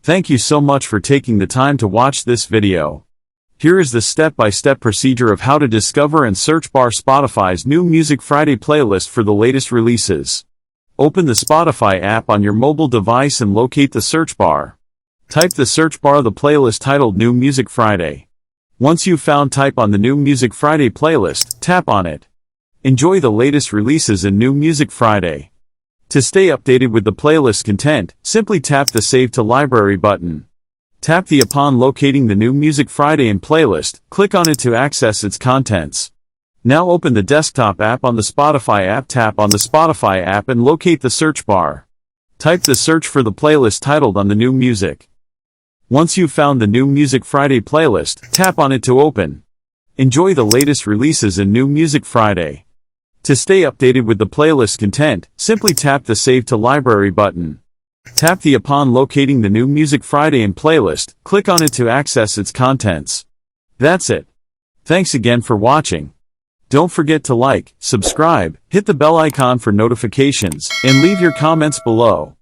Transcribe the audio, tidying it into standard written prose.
Thank you so much for taking the time to watch this video. Here is the step-by-step procedure of how to discover and search bar Spotify's new Music Friday playlist for the latest releases. Open the Spotify app on your mobile device and locate the search bar. Type the search bar the playlist titled New Music Friday. Once you've found, type on the New Music Friday playlist, tap on it. Enjoy the latest releases in New Music Friday. To stay updated with the playlist content, simply tap the Save to Library button. Upon locating the New Music Friday in playlist, click on it to access its contents. Now open the desktop app on the Spotify app. Tap on the Spotify app and locate the search bar. Type the search for the playlist titled On the New Music. Once you've found the New Music Friday playlist, tap on it to open. Enjoy the latest releases in New Music Friday. To stay updated with the playlist content, simply tap the Save to Library button. Upon locating the New Music Friday in playlist, click on it to access its contents. That's it. Thanks again for watching. Don't forget to like, subscribe, hit the bell icon for notifications, and leave your comments below.